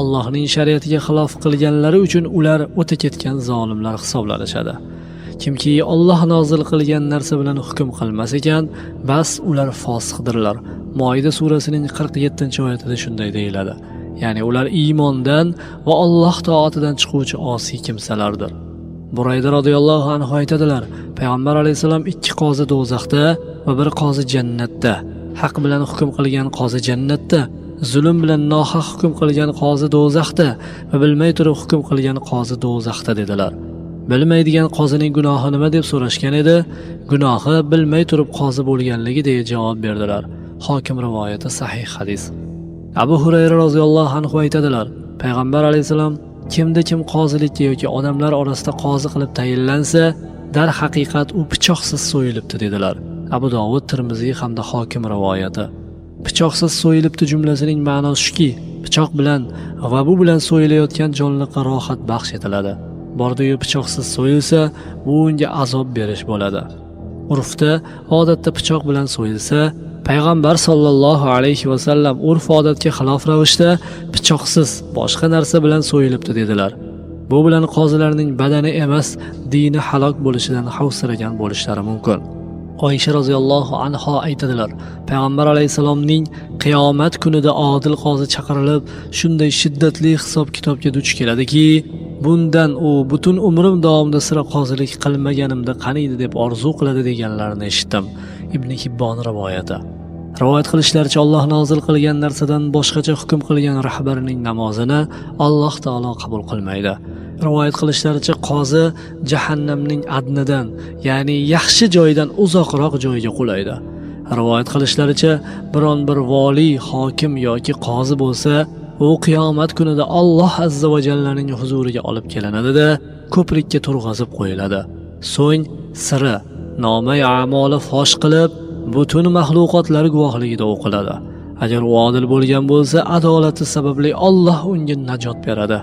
Allohning shariatiga xilof qilganlari uchun ular o'ta ketgan zolimlar hisoblanishadi. Kimki Alloh nozil qilgan narsa bilan hukm qilmas ekan, bas ular fosiqdirlar. Moida surasining 47-oyatida shunday deyiladi. Ya'ni ular iymondan va Alloh toatidan chiquvchi osiy kimsalardir. Burayda radhiyallohu anhu aytadilar, payg'ambar alayhisalom 2 qozi do'zaxda va 1 qozi jannatda, haq bilan hukm qilgan qozi jannatda, zulm bilan nohaq hukm qilgan qozi do'zaxda va bilmay turib hukm qilgan qozi do'zaxda dedilar. Bilmaydigan qozining gunohi nima deb so'rashgan edi? Gunohi bilmay turib qozi bo'lganligi deya javob berdilar. Hokim rivoyati sahih hadis. Abu Hurayra radhiyallohu anhu aytadilar, payg'ambar alayhisalom kim qozilikka yoki odamlar orasida qozi qilib tayinlansa, dar haqiqat u pichoqsiz so'yilibdi dedilar. Abu Dovud, Tirmiziy hamda Hokim rivoyati. Pichoqsiz so'yilibdi jumlasining ma'nosi shuki, pichoq bilan va bu bilan so'yilayotgan jonliqqa rohat baxsh etiladi. Bordi-yu pichoqsiz so'yilsa, bu unga azob berish bo'ladi. Urfda odatda pichoq bilan so'yilsa, payg'ambar sollallohu alayhi va sallam urf odatga xilof ravishda pichoqsiz boshqa narsa bilan so'yilibdi dedilar. Bu bilan qozilarning badani emas, dini halok bo'lishidan xavfsiragan bo'lishlari mumkin. Oysha roziyallohu anha aytadilar, payg'ambar alayhisalomning qiyomat kunida odil qozi chaqirilib, shunday shiddatli hisob-kitobga duch keladiki, bundan u butun umrim davomida sira qozilik qilmaganimda qaniydi deb orzu qiladi deganlarini eshitdim. Ibn Hibbon rivoyati. Rivoyat qilishlaricha Alloh nozil qilgan narsadan boshqacha hukm qilgan rahbarining namozini Alloh taolo qabul qilmaydi. Rivoyat qilishlaricha qozi jahannamning adnidan, ya'ni yaxshi joydan uzoqroq joyga qulaydi. Rivoyat qilishlaricha biron bir vali, hokim yoki qozi bo'lsa, u qiyomat kunida Alloh azza va jallaning huzuriga olib kelinadi-da, ko'prikka turg'azib qo'yiladi. So'ng siri, nomay a'moli fosh qilib, butun maxluqotlar guvohligida o'qiladi. Agar u odil bo'lgan bo'lsa, adolati sababli Alloh unga najot beradi.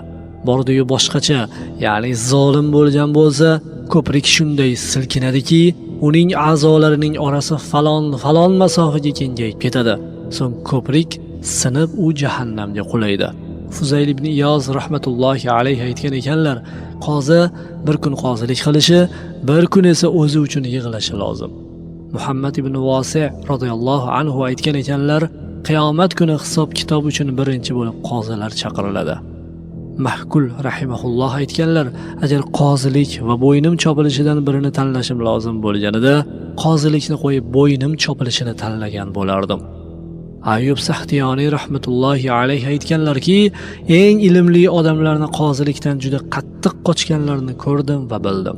Bordi-yu boshqacha, ya'ni zolim bo'lgan bo'lsa, ko'prik shunday silkinadiki, uning a'zolarining orasi falon masofaga kengayib ketadi. So'ng ko'prik sinib u jahannamga qulaydi. Fuzayl ibn Iyoz rahmatullohi alayhi aytgan ekanlar, qozi bir kun qozilik qilishi, bir kun esa o'zi uchun yig'lashi lozim. Muhammad ibn Vasi radhiyallohu anhu aytgan ekanlar, qiyomat kuni hisob-kitob uchun birinchi bo'lib qozilar chaqiriladi. Mahkul rahimahulloh aytganlar, agar qozilik va bo'ynim chopilishidan birini tanlashim lozim bo'lganida, qozilikni qo'yib bo'ynim chopilishini tanlagan bo'lardim. Ayyub Saxtiyoniy rahmatullohi alayhi aytganlarki, eng ilmli odamlarni qozilikdan juda qattiq qochganlarini ko'rdim va bildim.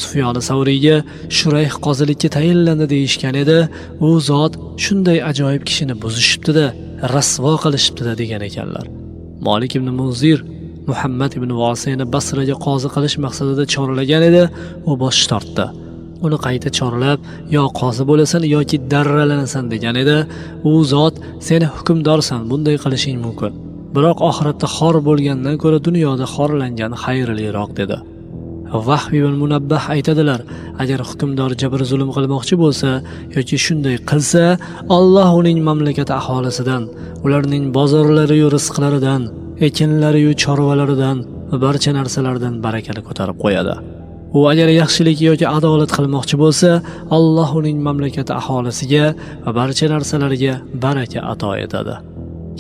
Sufyon Savriyga Shurayh qozilikka tayinlandi deyishgan edi, u zot shunday ajoyib kishini buzishibdi-da, rasvo qilishibdi-da degan ekanlar. Malik ibn Munzir Muhammad ibn Vasiyni Basraga qozi qilish maqsadida chorlagan edi, u bosh tortdi. Uni qayta chorlab, yo qozi bo'lasan yoki darralanasan degan edi. U zot, sen hukmdorsan, bunday qilishing mumkin. Biroq oxiratda xor bo'lgandan ko'ra dunyoda xorlangan xayrliroq dedi. Vahb ibn Munabbah aytadilar, agar hukmdor jabr zulm qilmoqchi bo'lsa yoki shunday qilsa, Alloh uning mamlakat aholisidan, ularning bozorlari yu rizqlaridan, ekinlari yu chorvalaridan va barcha narsalardan barakani ko'tarib qo'yadi. U agar yaxshilik yoki adolat qilmoqchi bo'lsa, Alloh uning mamlakat aholisiga va barcha narsalariga baraka ato etadi.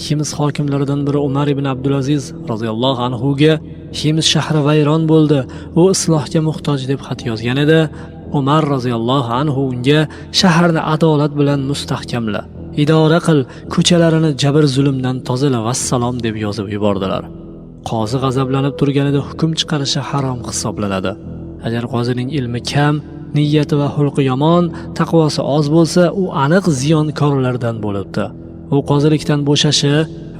Hims hokimlaridan biri Umar ibn Abdulaziz radhiyallohu anhu ga Hims shahri vayron bo'ldi, u islohga muhtoj deb xat yozgan edi. Umar radhiyallohu anhu unga shaharni adolat bilan mustahkamla, idora qil, ko'chalarini jabr zulmdan tozala vassalom deb yozib yubordilar. Qozi g'azablanib turganida hukm chiqarishi harom hisoblanadi. Agar qozining ilmi kam, niyati va xulqi yomon, taqvosi oz bo'lsa, u aniq ziyonkorlardan bo'libdi. U qozilikdan bo'shashi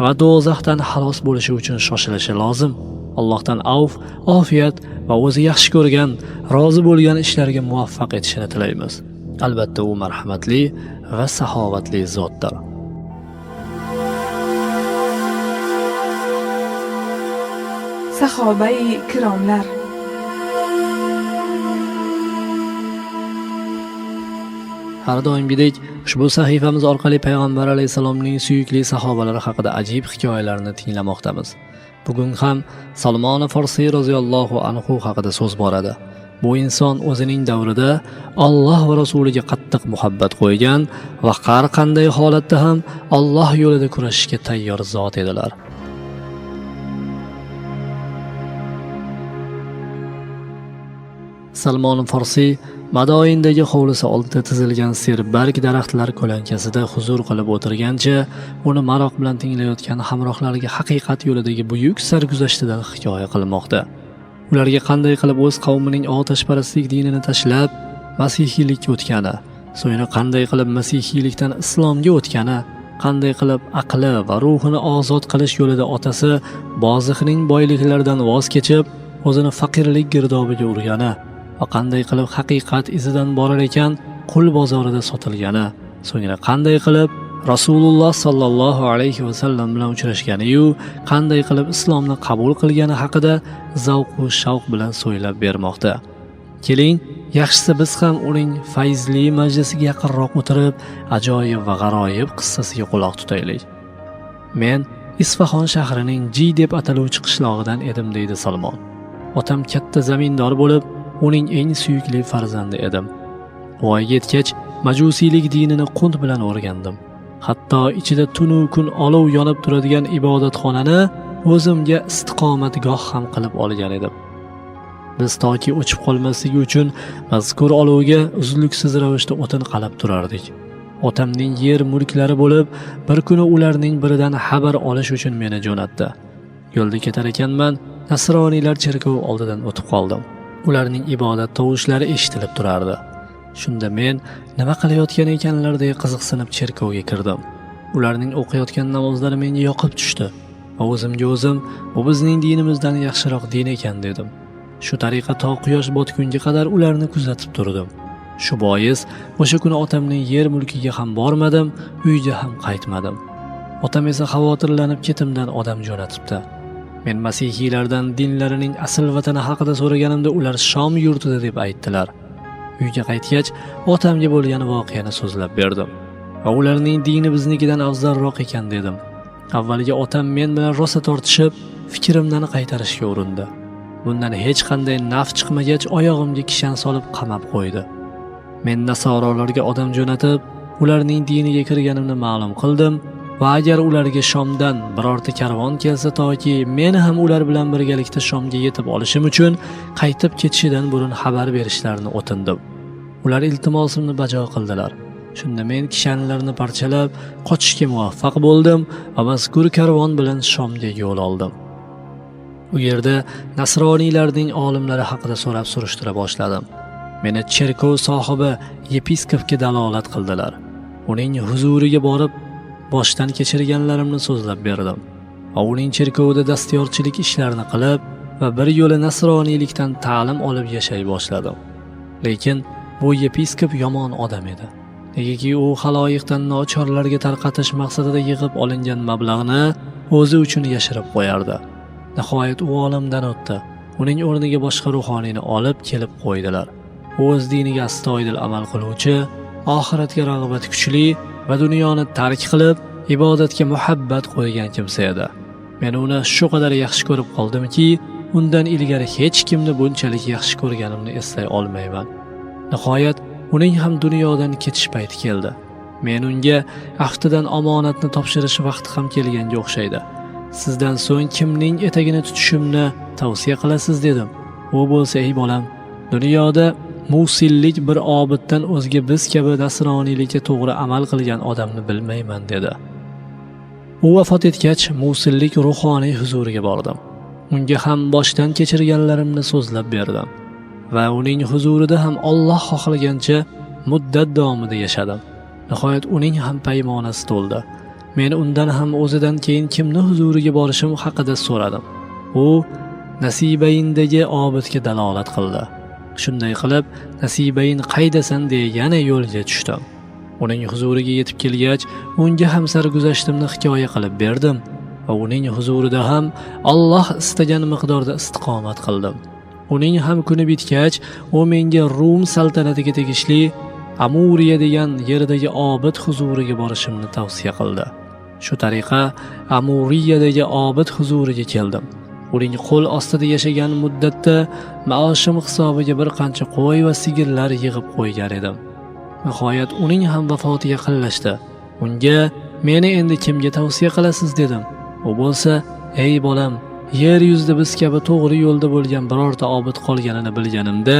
va do'zaxdan xalos bo'lishi uchun shoshilishi lozim. Allohdan avf, ofiyat va o'zi yaxshi ko'rgan, rozi bo'lgan ishlarga muvaffaq etishini tilaymiz. Albatta u marhamatli va saxovatli zotdir. Sahobai kiromlar. Har doimgidek ushbu sahifamiz orqali payg'ambar alayhisalomning suyukli sahobalari haqida ajib hikoyalarni tinglamoqdamiz. Bugun ham Salmon Farsiy roziyallohu anhu haqida so'z boradi. Bu inson o'zining davrida Alloh va rasuliga qattiq muhabbat qo'ygan va har qanday holatda ham Alloh yo'lida kurashishga tayyor zot edilar. Salmon Farsiy Madoindagi hovlisi oldida tizilgan serbarg daraxtlar ko'lankasida huzur qilib o'tirgancha, uni maroq bilan tinglayotgan hamrohlariga haqiqat yo'lidagi buyuk sarguzashtidan hikoya qilmoqda. Ularga qanday qilib o'z qavmining otashparastlik dinini tashlab masihiylikka o'tgani, so'ngra qanday qilib masihiylikdan islomga o'tgani, qanday qilib aqli va ruhini ozod qilish yo'lida otasi bozixning boyliklaridan voz kechib, o'zini faqirlik girdobiga urgani va qanday qilib haqiqat izidan borar ekan qul bozorida sotilgani, so'ngra qanday qilib Rasululloh sallallohu alayhi va sallam bilan uchrashgani-yu, qanday qilib islomni qabul qilgani haqida zavq va shavq bilan so'ylab bermoqda. Keling, yaxshisi biz ham uning fayzli majlisiga yaqinroq o'tirib, ajoyib va g'aroyib qissasiga quloq tutaylik. Men Isfahon shahrining Ji deb ataluvchi qishlog'idan edim, deydi Salmon. Otam katta zamindor bo'lib, uning eng suyukli farzandi edim. Voyaga yetgach, majusiylik dinini qunt bilan o'rgandim. Hatto ichida tunu kun olov yonib turadigan ibodatxonani o'zimga istiqomatgoh ham qilib olgan edim. Biz toki o'chib qolmasligi uchun mazkur olovga uzluksiz ravishda o'tin qalab turardik. Otamning yer mulklari bo'lib, bir kuni ularning biridan xabar olish uchun meni jo'natdi. Yo'lda ketar ekanman, nasroniylar cherkovi oldidan o'tib qoldim. Ularning ibodat tovushlari eshitilib turardi. Shunda men nima qilayotgan ekanlardek qiziqsinib cherkovga kirdim. Ularning o'qiyotgan namozlari menga yoqib tushdi va o'zimga o'zim, bu bizning dinimizdan yaxshiroq din ekan dedim. Shu tariqa to quyosh botgunga qadar ularni kuzatib turdim. Shu bois o'sha kuni otamning yer mulkiga ham bormadim, uyga ham qaytmadim. Otam esa xavotirlanib ketimdan odam jo'natibdi. Men masihiylardan dinlarining asl vatani haqida so'raganimda ular Shom yurtida deb aytdilar. Uyga qaytgach, otamga bo'lgan voqeani so'zlab berdim va ularning dini biznikidan afzalroq ekan dedim. Avvaliga otam men bilan rosa tortishib, fikrimdan qaytarishga urindi. Bundan hech qanday naf chiqmagach, oyog'imga kishan solib qamab qo'ydi. Men nasorolarga odam jo'natib, ularning diniga kirganimni ma'lum qildim va agar ularga Shomdan birorta karvon kelsa toki men ham ular bilan birgalikda Shomga yetib olishim uchun qaytib ketishidan burun xabar berishlarini o'tindim. Ular iltimosimni bajo qildilar. Shunda men kishanlarni parchalab qochishga muvaffaq bo'ldim va mazkur karvon bilan Shomga yo'l oldim. U yerda nasroniylarning olimlari haqida so'rab surishtira boshladim. Meni cherkov sohibi yepiskopga dalolat qildilar. Uning huzuriga borib boshdan kechirganlarimni so'zlab berdim va uning cherkovida dastyorchilik ishlarini qilib va bir yo'la nasroniylikdan ta'lim olib yashay boshladim. Lekin bu yepiskop yomon odam edi. Negaki u xaloyiqdan nochorlarga tarqatish maqsadida yig'ib olingan mablag'ni o'zi uchun yashirib qo'yardi. Nihoyat u olamdan o'tdi. Uning o'rniga boshqa ruhoniyni olib kelib qo'ydilar. O'z diniga astoydil amal qiluvchi, oxiratga rag'bati kuchli va dunyoni tark qilib, ibodatga muhabbat qo'ygan kimsa edi. Men uni shu qadar yaxshi ko'rib qoldimki, undan ilgari hech kimni bunchalik yaxshi ko'rganimni eslay olmayman. Nihoyat uning ham dunyodan ketish payti keldi. Men unga aftidan omonatni topshirish vaqti ham kelganga o'xshaydi. Sizdan so'ng kimning etagini tutishimni tavsiya qilasiz dedim. U bo'lsa, ey bolam, dunyoda musillik bir obiddan o'zga biz kabi nasroniylikka to'g'ri amal qilgan odamni bilmayman dedi. U vafot etgach, musillik ruhoniy huzuriga bordim. Unga ham boshdan kechirganlarimni so'zlab berdim va uning huzurida ham Alloh xohlagancha muddat davomida yashadim. Nihoyat uning ham paymonasi to'ldi. Men undan ham o'zidan keyin kimni huzuriga borishim haqida so'radim. U Nasibayindagi obidga dalolat qildi. Shunday qilib, Nasibayin qaydasan deya yana yo'lga tushdim. Uning huzuriga yetib kelgach, unga ham sarguzashtimni hikoya qilib berdim va uning huzurida ham Alloh istagan miqdorda istiqomat qildim. Uning ham kuni bitgach, u menga Rum saltanatiga tegishli Amuriya degan yerdagi obid huzuriga borishimni tavsiya qildi. Shu tariqa Amuriyadagi obid huzuriga keldim. Uning qo'l ostida yashagan muddatda maoshim hisobiga bir qancha qo'y va sigirlar yig'ib qo'ygan edim. Nihoyat uning ham vafotiga yaqinlashdi. Unga meni endi kimga tavsiya qilasiz dedim. U bo'lsa, ey bolam, yer yuzida biz kabi to'g'ri yo'lda bo'lgan birorta obid qolganini bilganimda,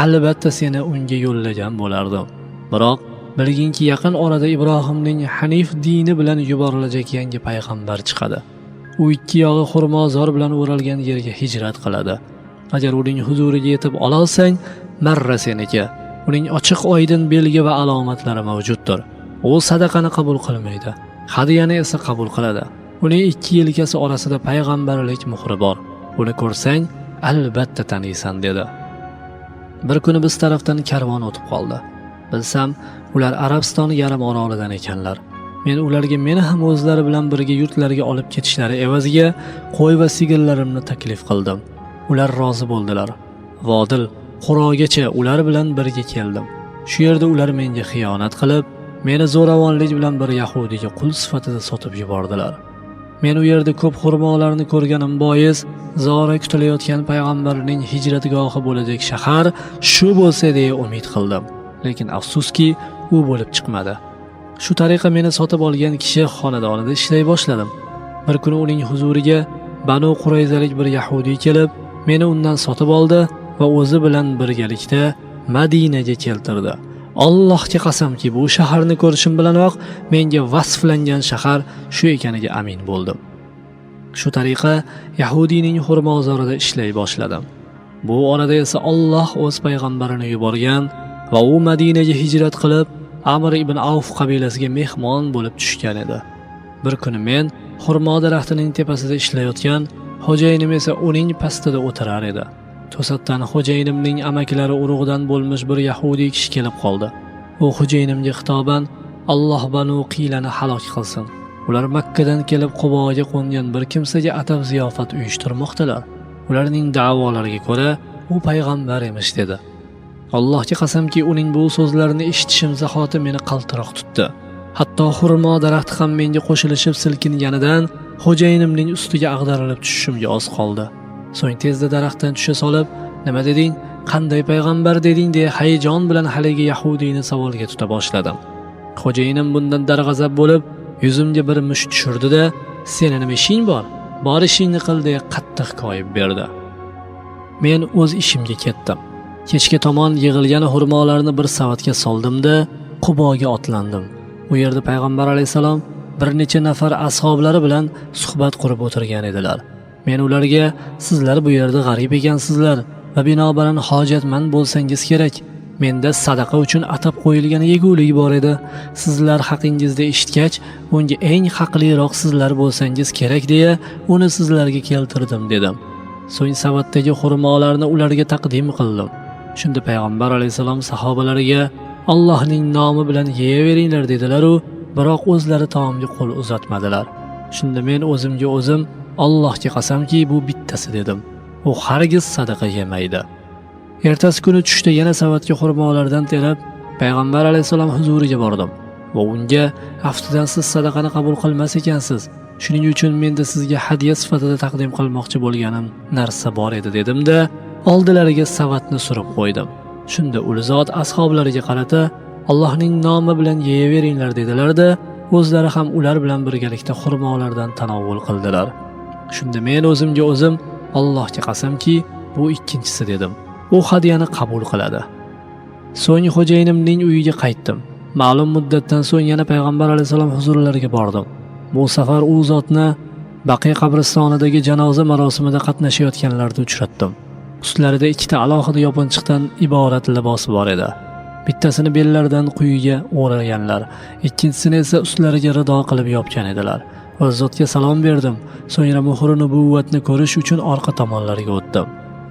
albatta seni unga yo'llagan bo'lardim. Biroq bilginki yaqin orada Ibrohimning Hanif dini bilan yuborilajak yangi payg'ambar chiqadi. U ikki yog'i xurmozor bilan o'ralgan yerga hijrat qiladi. Agar uning huzuriga yetib olsang, marra seniki. Uning ochiq oydin belgi va alomatlari mavjuddir. U sadaqani qabul qilmaydi, hadiyani esa qabul qiladi. Uning ikki yelkasi orasida payg'ambarlik muhri bor. Uni ko'rsang, albatta taniysan dedi. Bir kuni biz tarafdan karvon o'tib qoldi. Bilsam, ular Arabiston yarim orolidan ekanlar. Men ularga meni ham o'zlari bilan birga yurtlariga olib ketishlari evaziga qo'y va sigirlarimni taklif qildim. Ular rozi bo'ldilar. Vodil Qur'ogacha ular bilan birga keldim. Shu yerda ular menga xiyonat qilib, meni zo'ravonlik bilan bir yahudiga qul sifatida sotib yubordilar. Men u yerda ko'p xurmolarni ko'rganim bois, zora kutilayotgan payg'ambarning hijratgohi bo'lajak shahar shu bo'lsa deya umid qildim. Lekin afsuski, u bo'lib chiqmadi. Shu tariqa meni sotib olgan kishi xonadonida ishlay boshladim. Bir kuni uning huzuriga Banu Qurayzalik bir yahudi kelib, meni undan sotib oldi va o'zi bilan birgalikda Madinaga keltirdi. Allohga qasamki, bu shaharni ko'rishim bilanoq menga vasflangan shahar shu ekaniga amin bo'ldim. Shu tariqa yahudining xurmozorida ishlay boshladim. Bu orada esa Alloh o'z payg'ambarini yuborgan va u Madinaga hijrat qilib, Amr ibn Avf qabilasiga mehmon bo'lib tushgan edi. Bir kuni men xurmo daraxtining tepasida ishlayotgan, xo'jayinim esa uning pastida o'tirar edi. To'satdan xo'jayinimning amakilari urug'idan bo'lmish bir yahudiy kishi kelib qoldi. U xo'jayinimga xitoban Alloh Banu Qilani halok qilsin. Ular Makkadan kelib Quboga qo'ngan bir kimsaga atab ziyofat uyushtirmoqdalar. Ularning da'volariga ko'ra, u payg'ambar emish dedi. Allohga qasamki, uning bu so'zlarini eshitishim zahoti meni qaltiroq tutdi. Hatto xurmo daraxti ham menga qo'shilishib silkinganidan xo'jayinimning ustiga ag'darilib tushishimga oz qoldi. So'ng tezda daraxtdan tusha solib, "Nima deding? Qanday payg'ambar deding?" deya hayajon bilan haligi yahudiyni savolga tuta boshladim. Xo'jayinim bundan darg'azab bo'lib, yuzimga bir musht tushirdi-da, "Seni nima ishing bor? Bor ishingni qil" deya qattiq koyib berdi. Men o'z ishimga ketdim. Kechga tomon yig'ilgan xurmolarni bir savatga soldim-da, Quboga otlandim. U yerda payg'ambar alayhisalom bir necha nafar ashablari bilan suhbat qurib o'tirgan edilar. Men ularga, "Sizlar bu yerda g'arib ekansizlar va binobarin hojatmand bo'lsangiz kerak. Menda sadaqa uchun atab qo'yilgan yegulik bor edi. Sizlar haqingizda eshitgach, unga eng haqliroq sizlar bo'lsangiz kerak deya, uni sizlarga keltirdim" dedim. So'ng savatdagi xurmolarni ularga taqdim qildim. Shunda payg'ambar alayhisalom sahobalariga, "Allohning nomi bilan yeyaveringlar" dedilar-u, biroq o'zlari taomga qo'l uzatmadilar. Shunda men o'zimga o'zim, "Allohga qasamki, bu bittasi" dedim. U hargiz sadaqa yemaydi. Ertasi kuni tushda yana savatga xurmolardan terib, payg'ambar alayhisalom huzuriga bordim va unga, "Aftidan siz sadaqani qabul qilmas ekansiz. Shuning uchun menda sizga hadiya sifatida taqdim qilmoqchi bo'lganim narsa bor edi" dedim-da, oldilariga savatni surib qo'ydim. Shunda ul zot ashablariga qarata, "Allohning nomi bilan yeyaveringlar" dedilar-da, o'zlari ham ular bilan birgalikda xurmolardan tanovvul qildilar. Shunda men o'zimga o'zim, "Allohga qasamki, bu ikkinchisi" dedim. U hadiyani qabul qiladi. So'ng xo'jayinimning uyiga qaytdim. Ma'lum muddatdan so'ng yana payg'ambar alayhisalom huzurlariga bordim. Bu safar u zotni Baqiy qabristonidagi janoza marosimida qatnashayotganlarda uchratdim. Ustlarida ikkita alohida yopinchiqdan iborat libosi bor edi. Bittasini bellaridan quyiga o'raganlar, ikkinchisini esa ustlariga rido qilib yopgan edilar. O'z zotga salom berdim. So'ngra muhri nubuvatni ko'rish uchun orqa tomonlariga o'tdim.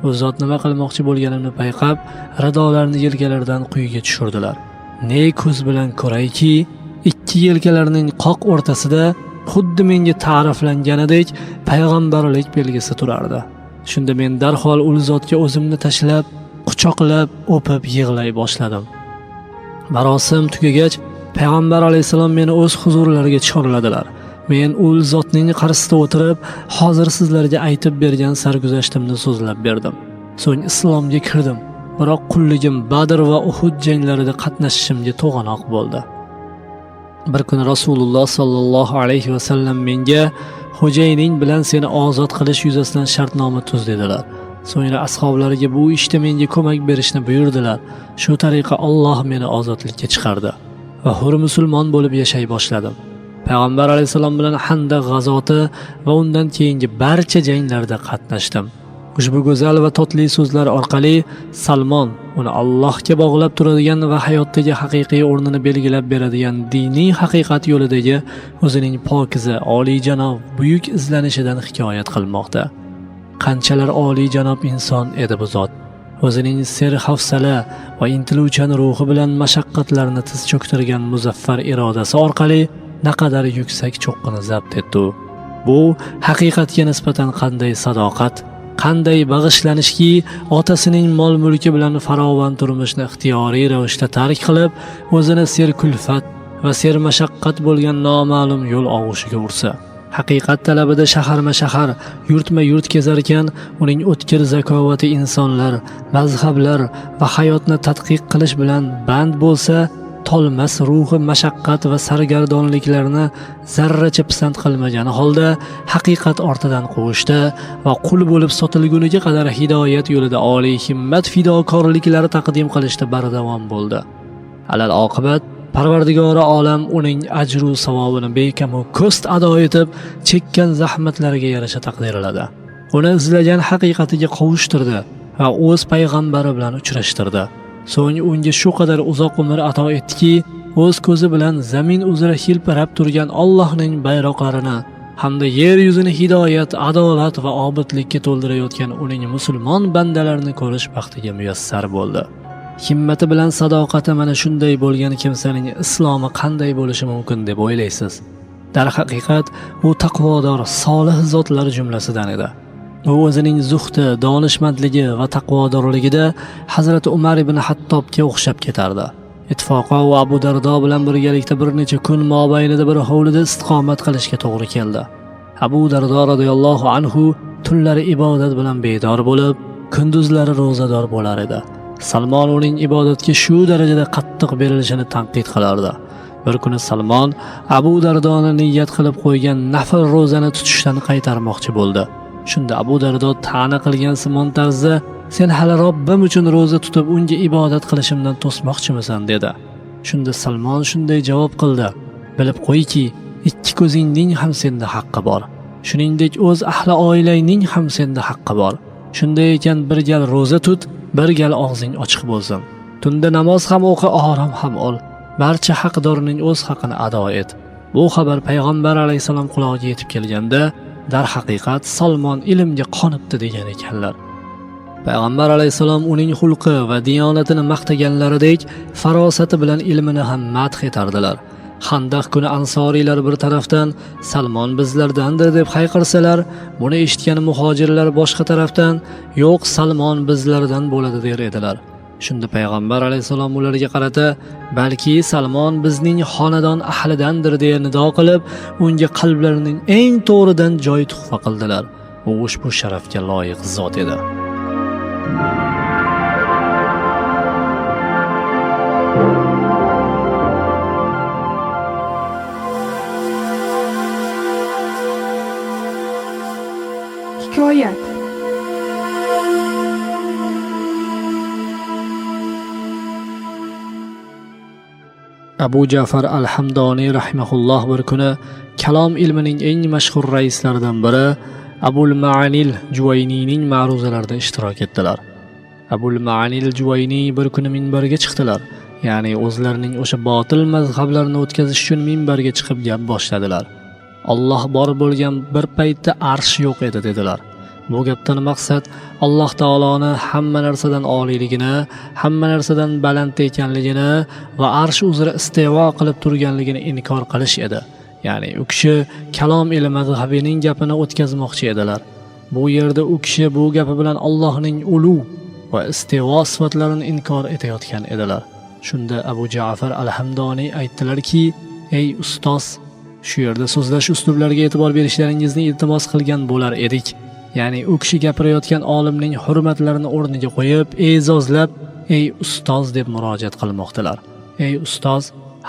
O'z zot nima qilmoqchi bo'lganimni payqab, ridolarni yelkalaridan quyiga tushirdilar. Ne ko'z bilan ko'rayki, ikki yelkalarning qoq o'rtasida xuddi menga ta'riflanganidek payg'ambarlik belgisi turardi. Shunda men darhol ul zotga o'zimni tashlab, quchoqlab, o'pib yig'lay boshladim. Marosim tugagach, payg'ambar alayhisalom meni o'z huzurlariga chorladilar. Men ul zotning qarshisida o'tirib, hozir sizlarga aytib bergan sarguzashtimni so'zlab berdim. So'ng islomga kirdim. Biroq qulligim Badr va Uhud janglarida qatnashishimga to'g'anoq bo'ldi. Bir kuni Rasululloh sallallohu alayhi va sallam menga xo'jayining bilan seni ozod qilish yuzasidan shartnoma tuz dedilar. So'ngra ashablariga bu ishda menga ko'mak berishni buyurdilar. Shu tariqa Alloh meni ozodlikka chiqardi va hur musulmon bo'lib yashay boshladim. Payg'ambar alayhisalom bilan Handaq g'azoti va undan keyingi barcha janglarda qatnashdim. Ushbu go'zal va totli so'zlar orqali Salmon uni Allohga bog'lab turadigan va hayotdagi haqiqiy o'rnini belgilab beradigan diniy haqiqat yo'lidagi o'zining pokiza, oliyjanob, buyuk izlanishidan hikoyat qilmoqda. Qanchalar oliyjanob inson edi bu zot. O'zining ser-hafsala va intiluvchan ruhi bilan mashaqqatlarni tiz cho'ktirgan muzaffar irodasi orqali naqadar yuksak cho'qqini zabt etdi. Bu haqiqatga nisbatan qanday sadoqat, qanday bag'ishlanishki, otasining mol-mulki bilan farovon turmushni ixtiyoriy ravishda tark qilib, o'zini ser-kulfat va ser-mashaqqat bo'lgan noma'lum yo'l og'ushiga ursa. Haqiqat talabida shaharma-shahar, yurtma-yurt kezar ekan, uning o'tkir zakovati insonlar, mazhablar va hayotni tadqiq qilish bilan band bo'lsa, tolmas ruhi mashaqqat va sargardonliklarni zarracha pisand qilmagani holda haqiqat ortidan quvishda va qul bo'lib sotilguniga qadar hidoyat yo'lida oliy himmat fidokorliklari taqdim qilishda bardavom bo'ldi. Alal oqibat Parvardigori olam uning ajru savobini bekamu ko'st ado etib, chekkan zahmatlariga yarasha taqdirladi. Uni izlagan haqiqatiga qovushtirdi va o'z payg'ambari bilan uchrashtirdi. So'ng unga shu qadar uzoq umr ato etdiki, o'z ko'zi bilan zamin uzra hilpirab turgan Allohning bayroqlarini hamda yer yuzini hidoyat, adolat va obidlikka to'ldirayotgan uning musulmon bandalarini ko'rish baxtiga muyassar bo'ldi. Himmati bilan sadoqati mana shunday bo'lgan kimsaning islomi qanday bo'lishi mumkin deb o'ylaysiz? Dar haqiqat u taqvodor, solih zotlar jumlasidan edi. U o'zining zuhdi, donishmandligi va taqvodorligida Hazrat Umar ibn Hattobga o'xshab ketardi. Ittifoqo va Abu Dardo bilan birgalikda bir necha kun mobaynida bir hovlida istiqomat qilishga to'g'ri keldi. Abu Dardo radhiyallohu anhu tunlari ibodat bilan bedor bo'lib, kunduzlari ro'zador bo'lar edi. Salmon uning ibodatga shu darajada qattiq berilishini tanqid qilardi. Bir kuni Salmon Abu Dardoni niyat qilib qo'ygan nafl ro'zani tutishdan qaytarmoqchi bo'ldi. Shunda Abu Dardo ta'na qilgan simon tarzda, "Sen hali Robbim uchun ro'za tutib, unga ibodat qilishimdan to'smoqchimisan?" dedi. Shunda Salmon shunday javob qildi: "Bilib qo'yki, ikki ko'zingning ham senda haqqi bor. Shuningdek, o'z ahli oilangning ham senda haqqi bor. Shunday ekan, bir gal ro'za tut, bir gal og'zing ochiq bo'lsin. Tunda namoz ham o'qi, orom ham ol. Barcha haqdorning o'z haqqini ado et." Bu xabar payg'ambar alayhisalom quloqiga yetib kelganda, dar haqiqat Salmon ilmga qonibdi degan ekanlar. Payg'ambar alayhisalom uning xulqi va diyonatini maqtaganlaridek, farosati bilan ilmini ham madh etardilar. Handaq kuni ansoriylar bir tarafdan Salmon bizlardandir deb hayqirsalar, buni eshitgan muhojirlar boshqa tarafdan yo'q, Salmon bizlardan bo'ladi der edilar. Shunda payg'ambar alayhisalom ularga qarata, balki Salmon bizning xonadon ahlidandir deya nido qilib, unga qalblarining eng to'g'ridan joy tuhfa qildilar. U ushbu sharafga loyiq zot edi. Hikoyat. Abu Ja'far al-Hamdoniy rahimahulloh bir kuni kalom ilmining eng mashhur raislaridan biri Abul Ma'anil Juvayniyning ma'ruzalarida ishtirok etdilar. Abul Ma'anil Juvayniy bir kuni minbarga chiqdilar. Ya'ni o'zlarining o'sha botil mazhablarini o'tkazish uchun minbarga chiqib gap boshladilar. Alloh bor bo'lgan bir paytda arsh yo'q edi dedilar. Bu gapdan maqsad Alloh taoloni hamma narsadan oliyligini, hamma narsadan baland ekanligini va arsh uzra istivo qilib turganligini inkor qilish edi. Ya'ni u kishi kalom ilmi mazhabining gapini o'tkazmoqchi edilar. Bu yerda u kishi bu gapi bilan Allohning ulu va istivo sifatlarini inkor etayotgan edilar. Shunda Abu Ja'far al-Hamdoniy aytdilarki, ey ustoz, shu yerda so'zlash uslublariga e'tibor berishlaringizni iltimos qilgan bo'lar edik. Ya'ni u kishi gapirayotgan olimning hurmatlarini o'rniga qo'yib, e'zozlab, ey ustoz deb murojaat qilmoqdalar. Ey ustoz,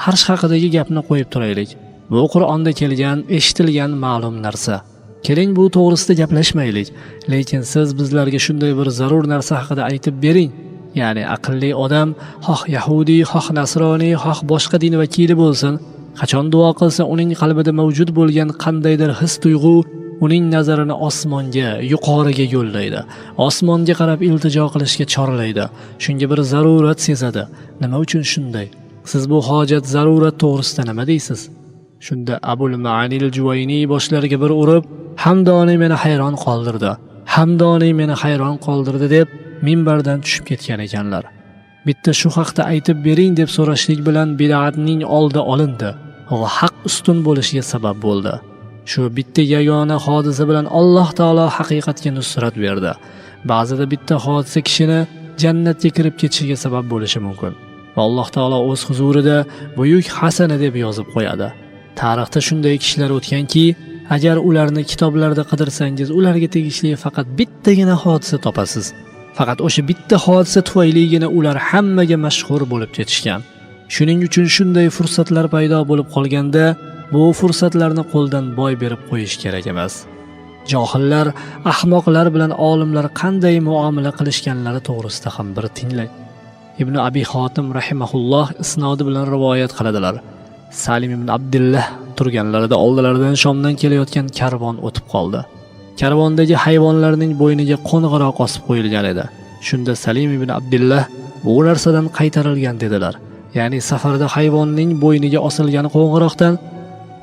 Harsh haqidagi gapni qo'yib turaylik. Bu Qur'onda kelgan, eshitilgan ma'lum narsa. Keling, bu to'g'risida gaplashmaylik, lekin siz bizlarga shunday bir zarur narsa haqida aytib bering. Ya'ni aqlli odam, xoh Yahudi, xoh Nasroniy, xoh boshqa din vakili bo'lsin, qachon duo qilsa uning qalbida mavjud bo'lgan qandaydir his-tuyg'u uning nazarini osmonga, yuqoriga yo'llaydi. Osmonga qarab iltijo qilishga chorlaydi. Shunga bir zarurat sezadi. Nima uchun shunday? Siz bu hojat, zarurat to'g'risida nima deysiz? Shunda Abul Ma'anil Juvayniy boshlariga bir urib, Hamdoniy meni hayron qoldirdi. Hamdoniy meni hayron qoldirdi deb minbardan tushib ketgan ekanlar. Bitta shu haqda aytib bering deb so'rashlik bilan bid'atning oldi olindi va haq ustun bo'lishiga sabab bo'ldi. Shu bitta yagona hodisa bilan Alloh taolo haqiqatga nusrat berdi. Ba'zida bitta hodisa kishini jannatga kirib ketishiga sabab bo'lishi mumkin. Va Alloh taolo o'z huzurida buyuk hasana deb yozib qo'yadi. Tarixda shunday kishilar o'tganki, agar ularni kitoblarda qidirsangiz, ularga tegishli faqat bittagina hodisa topasiz. Faqat o'sha bitta hodisa tufayligina ular hammaga mashhur bo'lib ketishgan. Shuning uchun shunday fursatlar paydo bo'lib qolganda, bu fursatlarni qo'ldan boy berib qo'yish kerak emas. Johillar, ahmoqlar bilan olimlar qanday muomala qilishganlari to'g'risida ham bir tinglang. Ibn Abi Xotim rahimahulloh isnodi bilan rivoyat qiladilar. Salim ibn Abdullah turganlarida oldilaridan Shomdan kelayotgan karvon o'tib qoldi. Karvondagi hayvonlarning bo'yniga qo'ng'iroq osib qo'yilgan edi. Shunda Salim ibn Abdullah bu narsadan qaytarilgan dedilar. Ya'ni safarda hayvonning bo'yniga osilgan qo'ng'iroqdan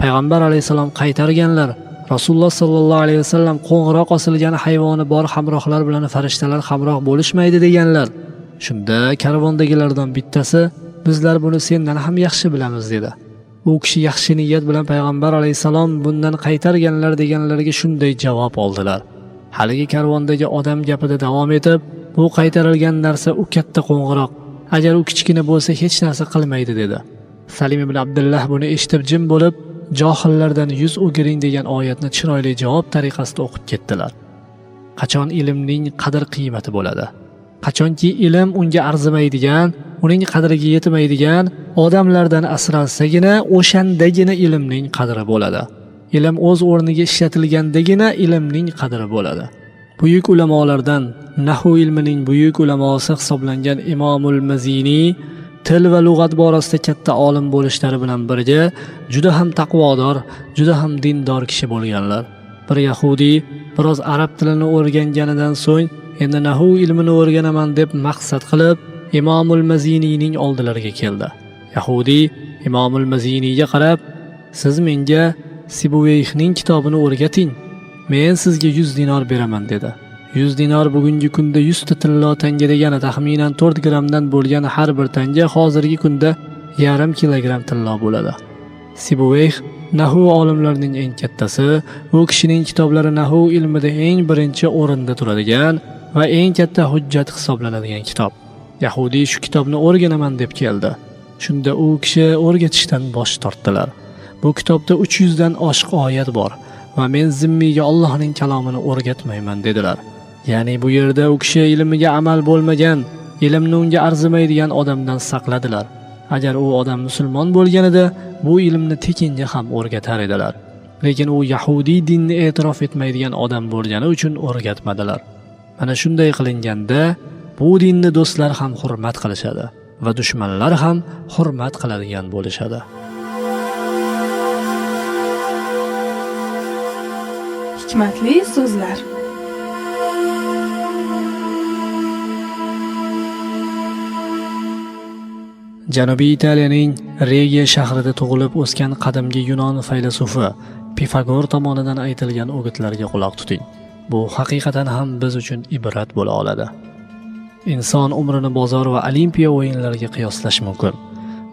Payg'ambar alayhisalom qaytarganlar. Rasululloh sallallohu alayhi vasallam qo'ng'iroq osilgan hayvoni bor hamrohlar bilan farishtalar hamroh bo'lishmaydi deganlar. Shunda karvondagilardan bittasi, bizlar buni sendan ham yaxshi bilamiz dedi. U kishi yaxshi niyat bilan Payg'ambar alayhisalom bundan qaytarganlar deganlariga shunday javob oldilar. Haligi karvondagi odam gapida davom etib, bu qaytarilgan narsa u katta qo'ng'iroq. Agar u kichkina bo'lsa hech narsa qilmaydi dedi. Salim ibn Abdullah buni eshitib jim bo'lib, johillardan yuz o'giring degan oyatni chiroyli javob tariqasida o'qib ketdilar. Qachon ilmning qadr-qiymati bo'ladi? Qachonki ilm unga arzimaydigan, uning qadriga yetmaydigan odamlardan asralsagina, o'shandagina ilmning qadri bo'ladi. Ilm o'z o'rniga ishlatilgandagina ilmning qadri bo'ladi. Buyuk ulamolardan nahv ilmining buyuk ulamosi hisoblangan Imomul Maziniy til va lug'at borasida katta olim bo'lishlari bilan birga juda ham taqvodor, juda ham dindor kishi bo'lganlar. Bir Yahudiy biroz arab tilini o'rganganidan so'ng endi nahv ilmini o'rganaman deb maqsad qilib Imomul Maziniyning oldilariga keldi. Yahudiy Imomul Maziniyga qarab, siz menga Sibuveyhning kitobini o'rgating. Men sizga 100 dinor beraman dedi. 100 dinor bugungi kunda 100 ta tillo tanga degani taxminan 4 grammdan bo'lgan har bir tanga hozirgi kunda 0,5 kilogramm tillo bo'ladi. Sibuveyh nahv olimlarining eng kattasi, u kishining kitoblari nahv ilmida eng birinchi o'rinda turadigan va eng katta hujjat hisoblanadigan kitob. Yahudiy shu kitobni o'rganaman deb keldi. Shunda u kishi o'rgatishdan bosh tortdilar. Bu kitobda 300 dan oshiq oyat bor va men zimmiga Allohning kalomini o'rgatmayman dedilar. Ya'ni bu yerda u kishi ilmiga amal bo'lmagan, ilmni unga arzimaydigan odamdan saqladilar. Agar u odam musulmon bo'lganida bu ilmni tekinga ham o'rgatar edilar. Lekin u Yahudiy dinni e'tirof etmaydigan odam bo'lgani uchun o'rgatmadilar. Mana shunday qilinganda bu dinni do'stlar ham hurmat qilishadi va dushmanlar ham hurmat qiladigan bo'lishadi. Hikmatli so'zlar. Janubiy Italiyaning Regia shahrida tug'ilib o'sgan qadimgi Yunon faylasufi Pifagor tomonidan aytilgan o'gitlarga quloq tuting. Bu haqiqatan ham biz uchun ibrat bo'la oladi. Inson umrini bozor va olimpiya o'yinlariga qiyoslash mumkin.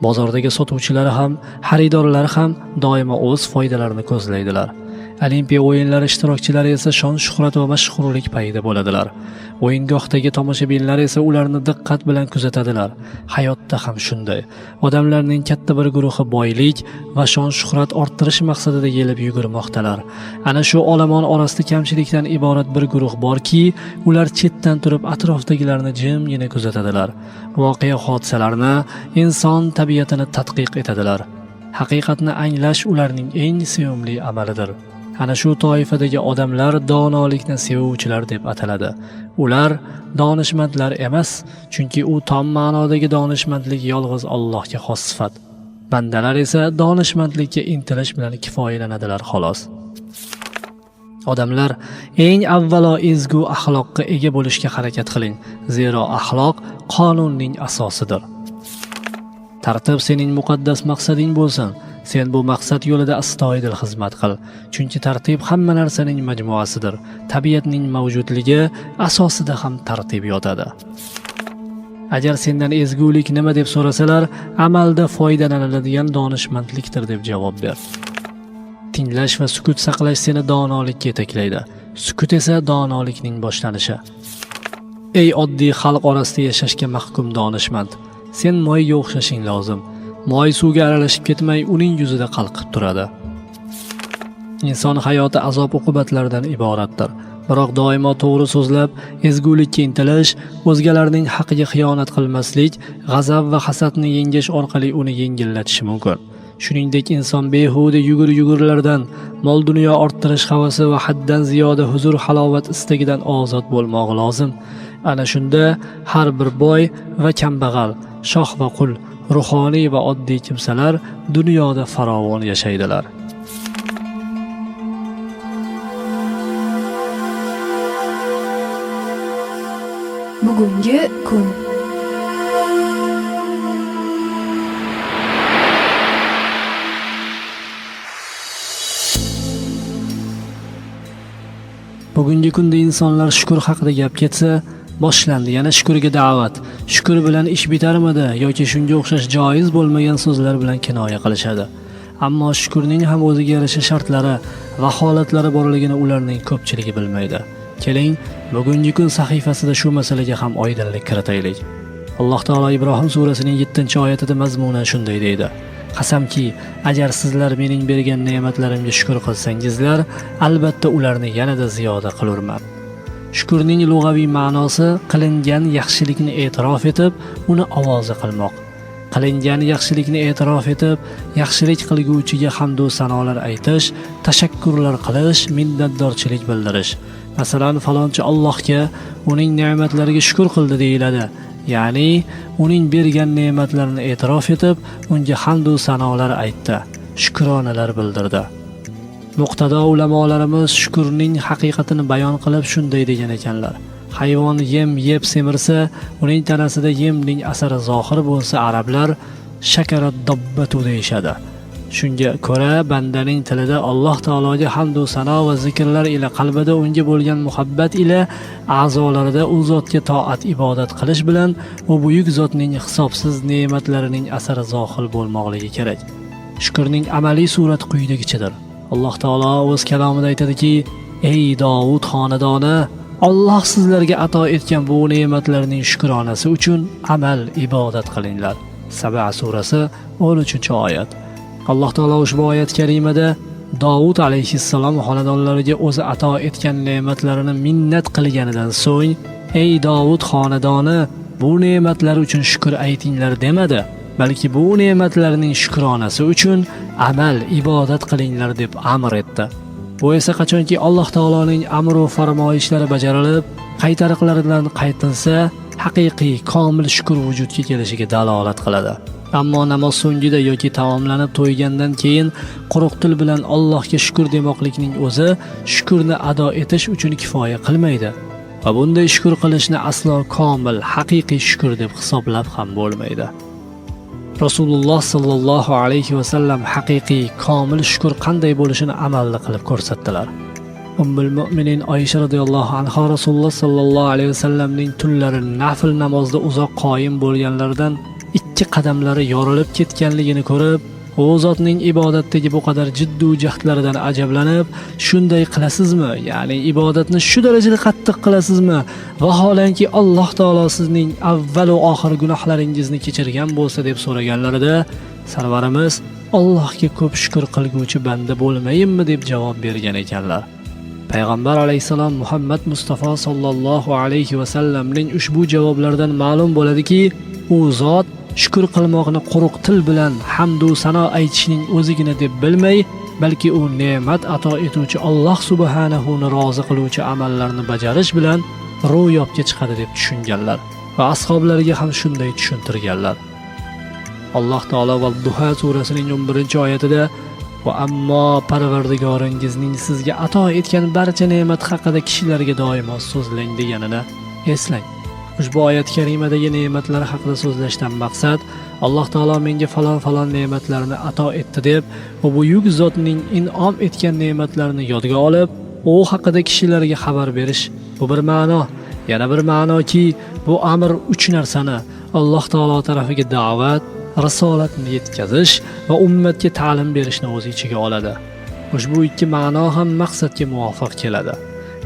Bozordagi sotuvchilar ham, xaridorlar ham doimo o'z foydalarini ko'zlaydilar. Olimpiya o'yinlari ishtirokchilari esa shon-shuhrat va mashhurlik payida bo'ladilar. O'yingohdagi tomoshabinlar esa ularni diqqat bilan kuzatadilar. Hayotda ham shunday. Odamlarning katta bir guruhi boylik va shon-shuhrat orttirish maqsadida yelib yugurmoqdalar. Ana shu olomon orasida kamchilikdan iborat bir guruh borki, ular chetdan turib atrofdagilarni jimgina kuzatadilar. Voqea hodisalarni, inson tabiatini tadqiq etadilar. Haqiqatni anglash ularning eng sevimli amalidir. Ana shu toifadagi odamlar donolikni sevuvchilar deb ataladi. Ular donishmandlar emas, chunki u tom ma'nodagi donishmandlik yolg'iz Allohga xos sifat. Bandalar esa donishmandlikka intilish bilan kifoyalanadilar xolos. Odamlar eng avvalo ezgu axloqqa ega bo'lishga harakat qiling, zero axloq qonunning asosidir. Tartib sening muqaddas maqsading bo'lsin. Sen bu maqsad yo'lida astoydil xizmat qil. Chunki tartib hamma narsaning majmuasidir. Tabiatning mavjudligi asosida ham tartib yotadi. Agar sendan ezgulik nima deb so'rasalar, amalda foydalaniladigan donishmandlikdir deb javob ber. Tinglash va sukut saqlash seni donolikka yetaklaydi. Sukut esa donolikning boshlanishi. Ey oddiy xalq orasida yashashga mahkum donishmand, sen moyga o'xshashing lozim. Moy suvga aralashib ketmay uning yuzida qalqib turadi. Inson hayoti azob-uqubatlardan iboratdir. Biroq doimo to'g'ri so'zlab, ezgulikka intilish, o'zgalarning haqqiga xiyonat qilmaslik, g'azab va hasadni yengish orqali uni yengillatishi mumkin. Shuningdek, inson behuda yugur-yugurlardan, mol-dunyo orttirish havasi va haddan ziyoda huzur halovat istagidan ozod bo'lmoq lozim. Ana shunda har bir boy va kambag'al, shoh va qul, ruhoniy va oddiy kimsalar dunyoda farovon yashaydilar. Bugungi kun. Bugungi kunda insonlar shukr haqida gap ketsa, boshlandi yana shukurga da'vat. Shukr bilan ish bitarmidi yoki shunga o'xshash joiz bo'lmagan so'zlar bilan kinoya qilishadi. Ammo shukurning ham o'ziga yarasha shartlari va holatlari borligini ularning ko'pchiligi bilmaydi. Keling, bugungi kun sahifasida shu masalaga ham oydinlik kiritaylik. Alloh taolo Ibrohim surasining 7-oyatida mazmunan shunday deydi: Qasamki, agar sizlar mening bergan ne'matlarimga shukr qilsangizlar, albatta ularni yanada ziyoda qilurman. Shukurning lug'aviy ma'nosi qilingan yaxshilikni e'tirof etib, uni ovoza qilmoq. Qilingan yaxshilikni e'tirof etib, yaxshilik qilguvchiga hamd va sanolar aytish, tashakkurlar qilish, minnatdorchilik bildirish. Masalan, falonchi Allohga uning ne'matlariga shukr qildi deyiladi. Ya'ni uning bergan ne'matlarini e'tirof etib, unga hamd va sanolar aytdi, shukronalar bildirdi. Muqtado ulamolarimiz shukurning haqiqatini bayon qilib shunday degan ekanlar: hayvon yem yeb semirsa, uning tanasida yemning asari zohir bo'lsa, arablar shakarat dobbatu deyishadi. Shunga ko'ra bandaning tilida Alloh taologa hamd va sano va zikrlar ila, qalbida unga bo'lgan muhabbat ila, a'zolarida u zotga toat ibodat qilish bilan u buyuk zotning hisobsiz ne'matlarining asari zohir bo'lmoqligi kerak. Shukurning amaliy surati quyidagichadir. Alloh taolo o'z kalomida aytadiki: Ey Davud xonadoni, Alloh sizlarga ato etgan bu ne'matlarning shukronasi uchun amal, ibodat qilinglar. Saba surasi 13-oyat. Alloh taolo ushbu oyat karimada Davud alayhissalom xonadonlariga o'zi ato etgan ne'matlarini minnat qilganidan so'ng, ey Davud xonadoni, bu ne'matlar uchun shukr aytinglar demadi, balki bu ne'matlarning shukronasi uchun amal, ibodat qilinglar deb amr etdi. Bu esa qachonki Alloh taoloning amr va farmoyishlari bajarilib, qaytariqlaridan qaytilsa, haqiqiy komil shukr vujudga kelishiga dalolat qiladi. Ammo namoz so'ngida yoki taomlanib to'ygandan keyin quruq til bilan Allohga shukr demoqlikning o'zi shukrni ado etish uchun kifoya qilmaydi. Va bunday shukr qilishni aslo komil, haqiqiy shukr deb hisoblab ham bo'lmaydi. Rasululloh sallallohu alayhi va sallam haqiqiy komil shukr qanday bo'lishini amalda qilib ko'rsatdilar. Ummul mu'minin Oysha radhiyallohu anha Rasululloh sallallohu alayhi va sallamning tunlari nafl namozda uzoq qoyim bo'lganlaridan 2 qadamlari yorilib ketganligini ko'rib, u zotning ibodatdagi bu qadar jiddu jahdlaridan ajablanib, shunday qilasizmi? Ya'ni ibodatni shu darajada qattiq qilasizmi? Vaholanki Alloh taolo sizning avval va oxir gunohlaringizni kechirgan bo'lsa deb so'raganlarida Sarvarimiz Allohga ko'p shukr qilguvchi banda bo'lmayimmi deb javob bergan ekanlar. Payg'ambar alayhisalom Muhammad Mustafa sallallohu alayhi va sallamning ushbu javoblaridan ma'lum bo'ladiki, u zot shukr qilmoqni quruq til bilan hamd va sano aytishning o'zigina deb bilmay, balki u ne'mat ato etuvchi Alloh subhanahu ni rozi qiluvchi amallarni bajarish bilan ro'yobga chiqadi deb tushunganlar va ashablariga ham shunday tushuntirganlar. Alloh taolo Val-Duha surasining 11-oyatida va ammo Parvardigoringizning sizga ato etgan barcha ne'mat haqida kishilarga doimo so'zlang deganini eslang. Ushbu oyat karimadagi ne'matlar haqida so'zlashdan maqsad Alloh taolo menga falon ne'matlarni ato etdi deb va buyuk zotning in'om etgan ne'matlarini yodga olib, u haqida kishilarga xabar berish. Bu bir ma'no. Yana bir ma'noki, bu amr 3 narsani Alloh taolo tarafiga da'vat, risolatni yetkazish va ummatga ta'lim berishni o'z ichiga oladi. Ushbu ikki ma'no ham maqsadga muvofiq keladi.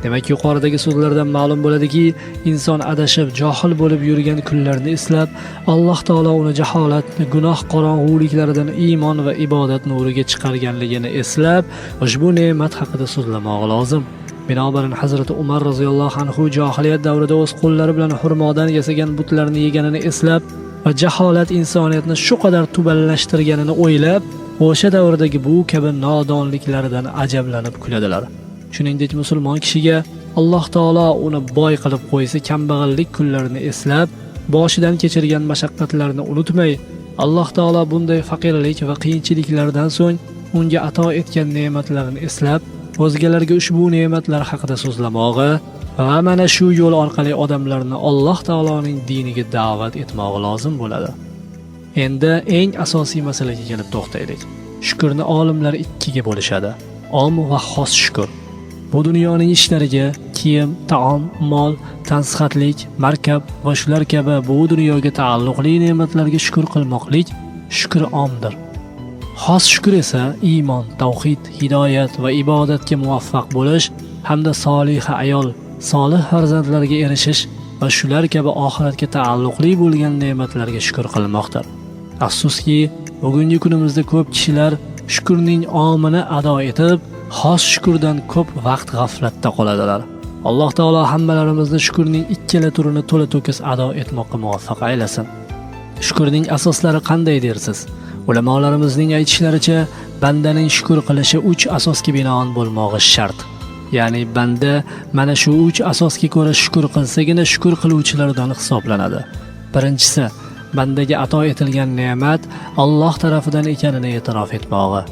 Demak, yuqoridagi so'zlardan ma'lum bo'ladiki, inson adashib, johil bo'lib yurgan kunlarni eslab, Alloh taolo uni jaholatni, gunoh qorong'uliklaridan iymon va ibodat nuriga chiqarganligini eslab, ushbu ne'mat haqida so'zlamoq lozim. Binobarin Hazrati Umar roziyallohu anhu jahiliyat davrida o'z qo'llari bilan xurmodan yasagan butlarni yeganini eslab va jaholat insoniyatni shu qadar tuballashtirganini o'ylab, o'sha davrdagi bu kabi nodonliklaridan ajablanib kuladilar. Shuningdek, musulmon kishiga Alloh taolo uni boy qilib qo'ysa, kambag'allik kunlarini eslab, boshidan kechirgan mashaqqatlarni unutmay, Alloh taolo bunday faqirlik va qiyinchiliklardan so'ng unga ato etgan ne'matlarni eslab, o'zgalarga ushbu ne'matlar haqida so'zlamog'i va mana shu yo'l orqali odamlarni Alloh taoloning diniga da'vat etmoq lozim bo'ladi. Endi eng asosiy masalaga kelib to'xtaylik. Shukrni olimlar ikkiga bo'lishadi: om va xos shukr. Bu dunyoning ishlariga, kiyim, taom, mol, tansihatlik, markab va shular kabi bu dunyoga taalluqli ne'matlarga shukr qilmoqlik shukr omdir. Xos shukr esa iymon, tavhid, hidoyat va ibodatga muvaffaq bo'lish hamda soliha ayol, solih farzandlarga erishish va shular kabi oxiratga taalluqli bo'lgan ne'matlarga shukr qilmoqdir. Afsuski, bugungi kunimizda ko'p kishilar shukrning omini ado etib, xos shukrdan ko'p vaqt g'aflatda qoladilar. Alloh taolo hammalarimizni shukrning ikkala turini to'la to'kis ado etmoqqa muvaffaq aylasin. Shukrning asoslari qanday dersiz? Ulamolarimizning aytishlaricha, bandaning shukr qilishi 3 asosga binoan bo'lmog'i shart. Ya'ni banda mana shu 3 asosga ko'ra shukr qilsagina shukr qiluvchilardan hisoblanadi. Birinchisi, bandaga ato etilgan ne'mat Alloh tarafidan ekanini e'tirof etmog'i.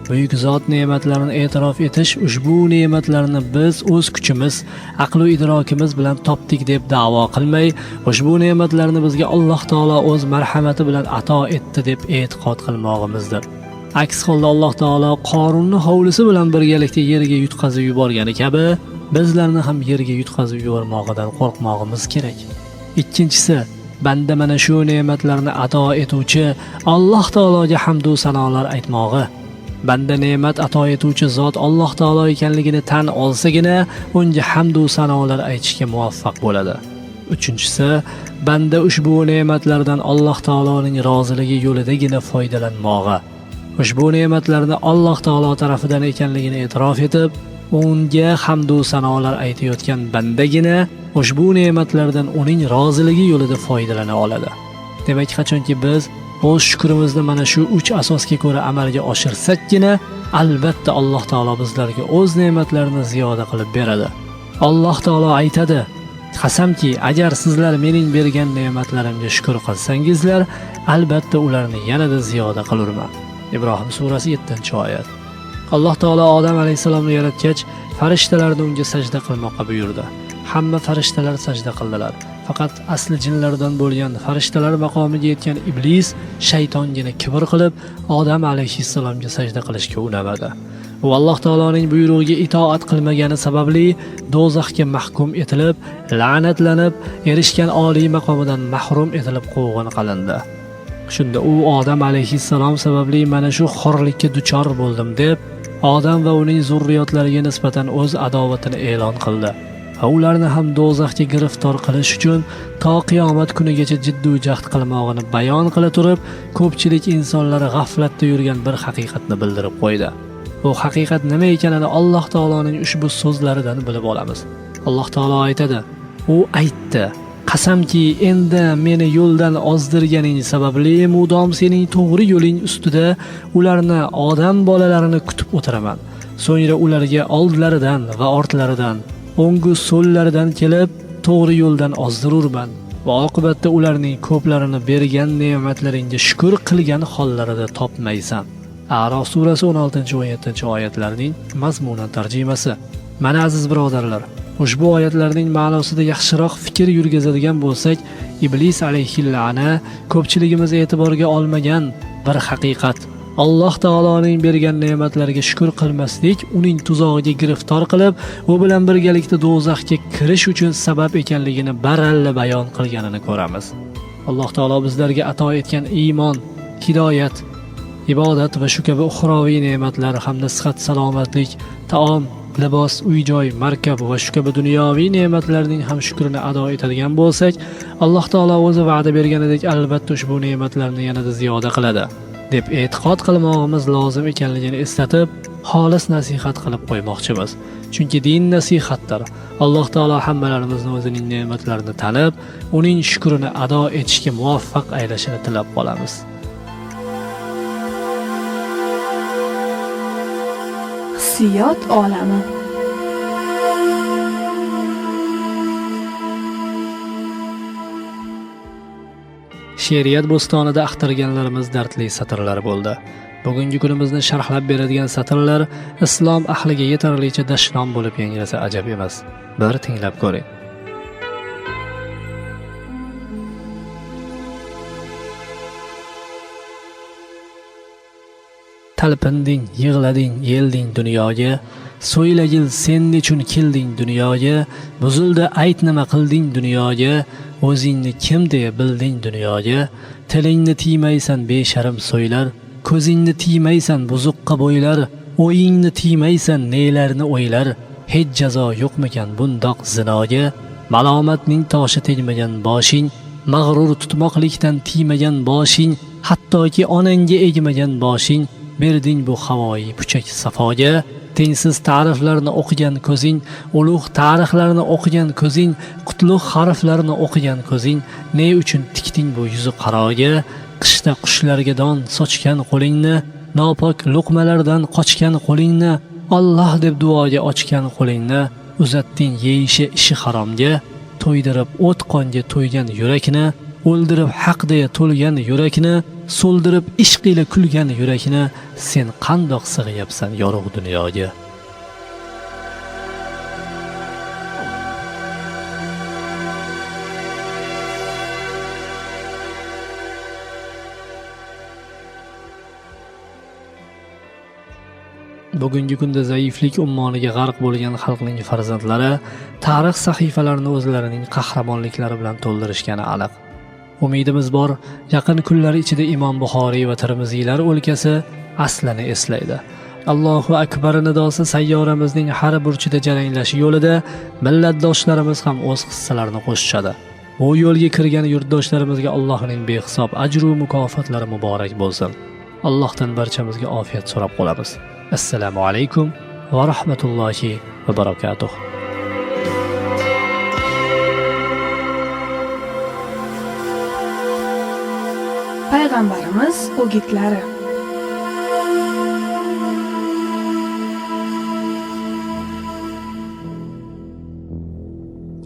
Buyuk zot ne'matlarini e'tirof etish, ushbu ne'matlarni biz o'z kuchimiz, aql va idrokimiz bilan topdik deb da'vo qilmay, ushbu ne'matlarni bizga Alloh taolo o'z marhamati bilan ato etdi deb e'tiqod qilmog'imizdir. Aks holda Alloh taolo Qorunni hovlisi bilan birgalikda yerga yutqazib yuborgani kabi, bizlarni ham yerga yutqazib yubormog'idan qo'rqmog'imiz kerak. Ikkinchisi, banda mana shu ne'matlarni ato etuvchi Alloh taologa hamd va sanolar aytmog'i. Banda ne'mat ato etuvchi zot Alloh taolo ekanligini tan olsagina, unga hamd va sanolar aytishga muvaffaq bo'ladi. Uchinchisi, banda ushbu ne'matlardan Alloh taoloning roziligi yo'lidagina foydalanmog'i. Ushbu ne'matlarni Alloh taolo tarafidan ekanligini e'tirof etib, unga hamd va sanolar aytayotgan bandagina ushbu ne'matlardan uning roziligi yo'lida foydalana oladi. Demak, qachonki biz o'z shukrimizni mana shu 3 asosga ko'ra amalga oshirsakkina, albatta Alloh taolo bizlarga o'z ne'matlarini ziyoda qilib beradi. Alloh taolo aytadi: "Qasamki, agar sizlar mening bergan ne'matlarimga shukr qilsangizlar, albatta ularni yanada ziyoda qilurman." Ibrohim surasi 7-oyat. Alloh taolo Odam alayhisalomni yaratgach, farishtalarni unga sajda qilmoqqa buyurdi. Hamma farishtalar sajda qildilar. Faqat asli jinlardan bo'lgan farishtalar maqomiga yetgan iblis shaytongina kibr qilib, Odam alayhissalomga sajda qilishga unamadi. U Alloh taoloning buyrug'iga itoat qilmagani sababli do'zaxga mahkum etilib, la'natlanib, erishgan oliy maqomidan mahrum etilib quvg'in qilindi. Shunda u Odam alayhissalom sababli mana shu xorlikka duchor bo'ldim deb, Odam va uning zurriyotlariga nisbatan o'z adovatini e'lon qildi. Va ularni ham do'zaxga giriftor qilish uchun to qiyomat kunigacha jiddiy jahd qilmog'ini bayon qila turib, ko'pchilik insonlar g'aflatda yurgan bir haqiqatni bildirib qo'ydi. Bu haqiqat nima ekanini Alloh taoloning ushbu so'zlaridan bilib olamiz. Alloh taolo aytadi: "U aytdi: Qasamki, endi meni yo'ldan ozdirganing sababli mudom sening to'g'ri yo'ling ustida ularni, odam bolalarini kutib o'tiraman. So'ngra ularga oldlaridan va ortlaridan, o'ngu so'llaridan kelib, to'g'ri yo'ldan ozdirurman. Va oqibatda ularning ko'plarini bergan ne'matlaringga shukr qilgan hollarida topmaysan." A'rof surasi 16-17-oyatlarning mazmunan tarjimasi. Mana aziz birodarlar, ushbu oyatlarning ma'nosida yaxshiroq fikr yurgizadigan bo'lsak, Iblis alayhilla'na ko'pchiligimiz e'tiborga olmagan bir haqiqat. Alloh taoloning bergan ne'matlariga shukr qilmaslik uning tuzog'iga giriftor qilib, u bilan birgalikda do'zaxga kirish uchun sabab ekanligini baralla bayon qilganini ko'ramiz. Alloh taolo bizlarga ato etgan iymon, hidoyat, ibodat va shu kabi uxroviy ne'matlar hamda sihat salomatlik, taom, libos, uy-joy, markab va shu kabi dunyoviy ne'matlarning ham shukrini ado etadigan bo'lsak, Alloh taolo o'zi va'da berganidek albatta ushbu ne'matlarni yanada ziyoda qiladi deb e'tiqod qilmog'imiz lozim ekanligini eslatib, xolis nasihat qilib qo'ymoqchimiz. Chunki din nasihatdir. Alloh taolo hammalarimizni o'zining ne'matlarini tanib, uning shukrini ado etishga muvaffaq aylashini tilab qolamiz. Hissiyot olami. She'riyat bo'stonida axtarganlarimiz dardli satrlar bo'ldi. Bugungi kunimizni sharhlab beradigan satrlar islom ahliga yetarlicha dashnom bo'lib yangrasa ajab emas. Bir tinglab ko'ring. Talpinding, yig'lading, yelding dunyoga, so'ylagil sen nechun kelding dunyoga, buzildi ayt nima qilding dunyoga, o'zingni kim deya bilding dunyoga, tilingni tiymaysan besharim so'ylar, ko'zingni tiymaysan buzuqqa bo'ylar, o'yingni tiymaysan nelarni o'ylar, hech jazo yo'qmikan bundoq zinoga, malomatning toshi tegmagan boshing, mag'rur tutmoqlikdan tiymagan boshing, hattoki onangga egmagan boshing, berding bu havoyi puchak safoga, tengsiz ta'riflarni o'qigan ko'zing, ulug' tarixlarni o'qigan ko'zing, qutlug' harflarni o'qigan ko'zing, ne uchun tikding bu yuzi qaroga, qishda qushlarga don sochgan qo'lingni, nopok luqmalardan qochgan qo'lingni, Alloh deb duoga ochgan qo'lingni, uzatding yeyishi ishi haromga, to'ydirib o't qonga to'ygan yurakni, o'ldirib haq deya to'lgan yurakni, so'ldirib ishq ila kulgan yurakni, sen qandoq sig'yapsan yorug' dunyoga. Bugungi kunda zaiflik ummoniga g'arq bo'lgan xalqning farzandlari tarix sahifalarini o'zlarining qahramonliklari bilan to'ldirishgani aniq. Umidimiz bor, yaqin kunlar ichida Imom Buxoriy va Tirmiziylar o'lkasi aslini eslaydi. Allohu akbar nidosi sayyoramizning har burchida jaranglashi yo'lida millatdoshlarimiz ham o'z hissalarini qo'shishadi. Bu yo'lga kirgan yurtdoshlarimizga Allohning behisob ajr va mukofotlari muborak bo'lsin. Allohdan barchamizga ofiyat so'rab qolamiz. Assalomu alaykum va rahmatullohi va barakatuh. Payg'ambarimiz o'gitlari.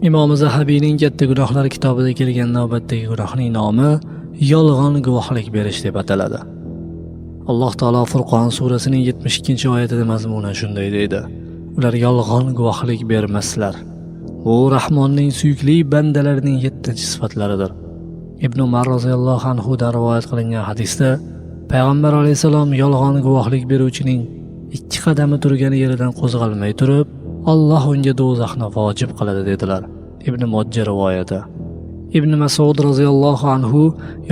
Imom Zahabiyning Katta gunohlar kitobida kelgan navbatdagi gunohning nomi yolg'on guvohlik berish deb ataladi. Alloh taolo Furqon surasining 72-oyatida mazmunan shunday deydi: Ular yolg'on guvohlik bermaslar. Bu Rahmonning suyukli bandalarining 7-sifatlaridir. Ibn Umar roziyallohu anhu dan rivoyat qilingan hadisda Payg'ambar alayhisalom yolg'on guvohlik beruvchining 2 qadami turgan yeridan qo'zg'almay turib, Alloh unga do'zaxni vojib qiladi dedilar. Ibn Majah rivoyati. ibn Mas'ud roziyallohu anhu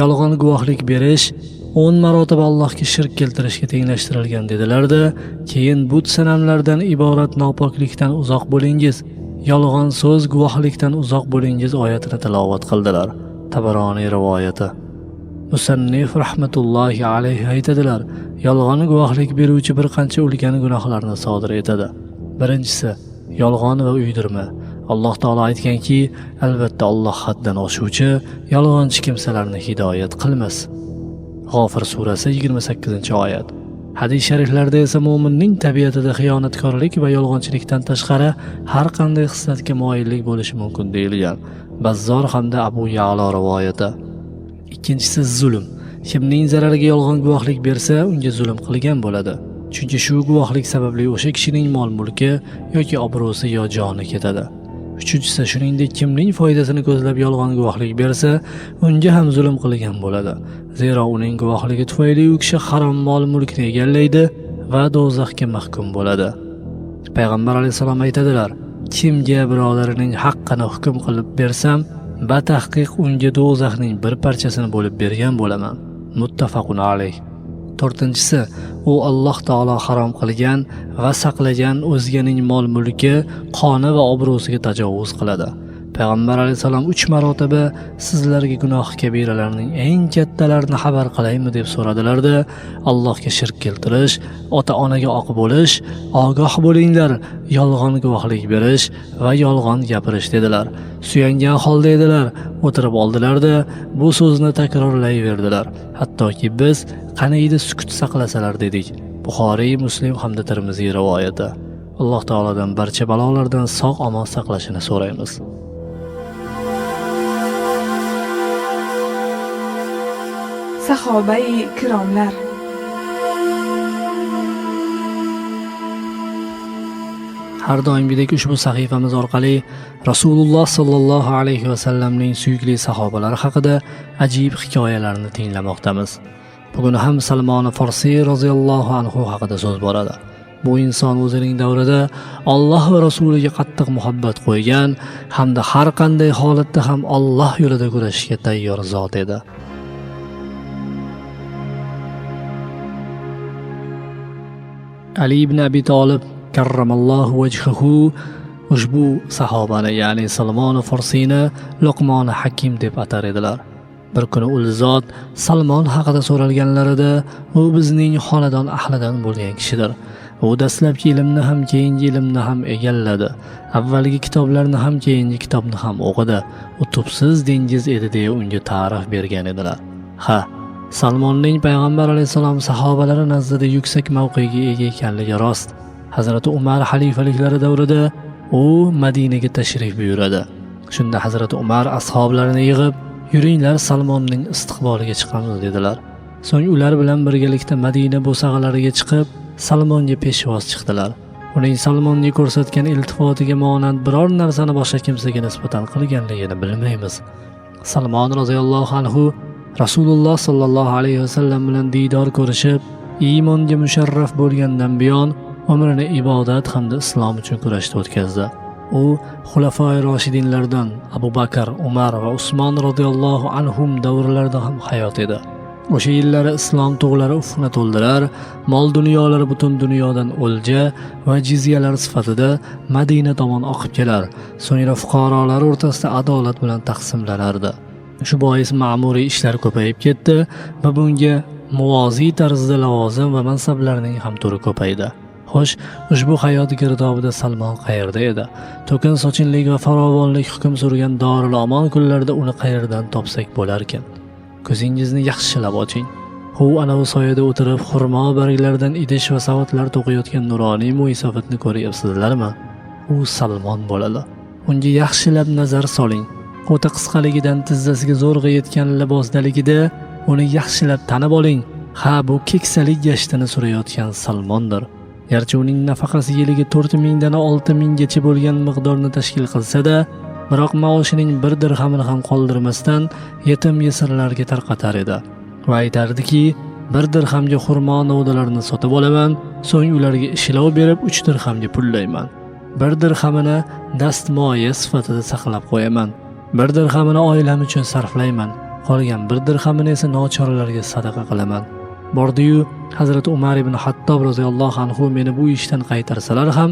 yolg'on guvohlik berish 10 marotaba Allohga shirk keltirishga tenglashtirilgan dedilar-da, keyin but sanamlardan iborat nopoklikdan uzoq bo'lingiz, yolg'on so'z guvohlikdan uzoq bo'lingiz oyatini tilovat qildilar. Tabaroniy rivoyati. Musannif rahmatullohi alayhi aytadilar, yolg'on guvohlik beruvchi bir qancha ulkan gunohlarni sodir etadi. Birinchisi, yolg'on va uydirma. Alloh taolo aytganki, albatta Alloh haddan oshuvchi, yolg'onchi kimsalarni hidoyat qilmas. G'ofir surasi 28-oyat. Hadis shariflarda esa mu'minning tabiatida xiyonatkorlik va yolg'onchilikdan tashqari har qanday xislatga moyillik bo'lishi mumkin deyilgan. Bazzor hamda Abu Ya'lo rivoyati. Ikkinchisi zulm. Kimning zarariga yolg'on guvohlik bersa, unga zulm qilgan bo'ladi. Chunki shu guvohlik sababli o'sha kishining mol-mulki yoki obro'si yo joni ketadi. Uchinchisi, shuningdek, kimning foydasini ko'zlab yolg'on guvohlik bersa, unga ham zulm qilgan bo'ladi. Zero uning guvohligi tufayli u kishi harom mol-mulkni egallaydi va do'zaxga mahkum bo'ladi. Payg'ambar alayhisalom aytadilar: kimga birodarining haqqini hukm qilib bersam, batahqiq unga do'zaxning bir parchasini bo'lib bergan bo'laman. Muttafaqun alayh. To'rtinchisi, u Alloh taolo harom qilgan va saqlagan o'zganing mol-mulki, qoni va obro'siga tajovuz qiladi. Payg'ambar alayhisalom 3 marotaba sizlarga gunoh kabiralarning eng kattalarini xabar qilaymi deb so'radilar-da, Allohga shirk keltirish, ota-onaga oq bo'lish, ogoh bo'linglar, yolg'on guvohlik berish va yolg'on gapirish dedilar. Suyangan holda edilar, o'tirib oldilar-da, bu so'zni takrorlayverdilar. Hattoki biz qaniydi sukut saqlasalar dedik. Buxoriy, Muslim hamda Tirmiziy rivoyati. Alloh taolodan barcha balolardan sog'-omon saqlashini so'raymiz. Sahobai kiromlar. Har doimgidek ushbu sahifamiz orqali Rasululloh sallallohu alayhi va sallamning suyukli sahobalari haqida ajib hikoyalarni tinglamoqdamiz. Bugun ham Salmon Farsi roziyallohu anhu haqida so'z boradi. Bu inson o'zining davrida Alloh va rasuliga qattiq muhabbat qo'ygan hamda har qanday holatda ham Alloh yo'lida kurashishga tayyor zot edi. Ali ibn Abi Talib karramallohu vajhahu ushbu sahobani, ya'ni Salmon Farsini Luqmon Hakim deb atar edilar. Bir kuni ul zot Salmon haqida so'ralganlarida, u bizning xonadon ahlidan bo'lgan kishidir. U dastlabki ilmni ham, keyingi ilmni ham egalladi. Avvalgi kitoblarni ham, keyingi kitobni ham o'qidi. U tubsiz dengiz edi deya unga ta'rif bergan edilar. Ha, Salmonning payg'ambar alayhisalom sahobalari nazdida yuksak mavqega ega ekanligi rost. Hazrati Umar xalifaliklari davrida u Madinaga tashrif buyuradi. Shunda Hazrati Umar ashoblarini yig'ib, "Yuringlar, Salmonning istiqboliga chiqamiz" dedilar. So'ng ular bilan birgalikda Madina bo'sag'alariga chiqib, Salmonga peshvoz chiqdilar. Uning Salmonga ko'rsatgan iltifotiga monand biror narsani boshqa kimsaga nisbatan qilganligini bilmaymiz. Salmon roziyallohu anhu Rasululloh sallallohu alayhi va sallam bilan diydor ko'rishib, iymonga musharraf bo'lgandan buyon umrini ibodat hamda islom uchun kurashda o'tkazdi. U xulafoi roshidinlardan Abu Bakr, Umar va Usmon radhiyallohu anhum davrlarida ham hayot edi. O'sha yillari islom tug'lari ufqni to'ldirar, mol dunyolari butun dunyodan o'lja va jizyalar sifatida Madina tomon oqib kelar, so'ngra fuqarolar o'rtasida adolat bilan taqsimlanardi. Shu bois ma'muriy ishlar ko'payib ketdi va bunga muvoziy tarzda lavozim va mansablarning ham turi ko'paydi. Xo'sh, ushbu hayot girdobida Salmon qayerda edi? To'kin sochinlik va farovonlik hukm surgan Dorul Amon kunlarida uni qayerdan topsak bo'larkan? Ko'zingizni yaxshilab oching. U ana bu soyada o'tirib xurmo barglaridan idish va savatlar to'qiyotgan nuroniy mo'ysafatni ko'ryapsizlarmi? U Salmon bo'ladi. Unga yaxshilab nazar soling. O'ta qisqaligidan tizzasiga zo'rg'a yetgan libosdaligida uni yaxshilab tanib oling. Ha, bu keksalik gashtini surayotgan Salmondir. Garchi uning nafaqasi yiliga 4000 dan 6000 gacha bo'lgan miqdorni tashkil qilsa-da, biroq maoshining 1 dirhamini ham qoldirmasdan yetim yesirlarga tarqatar edi. Va aytardiki, 1 dirhamga xurmo novdalarini sotib olaman, so'ng ularga ishlov berib 3 dirhamga pullayman. 1 dirhamini dastmoya sifatida saqlab qo'yaman. Bir dirhamini oilam uchun sarflayman, qolgan bir dirhamini esa nochorlarga sadaqa qilaman. Bordi-yu, Hazrat Umar ibn Hattob roziyallohu anhu meni bu ishdan qaytarsalar ham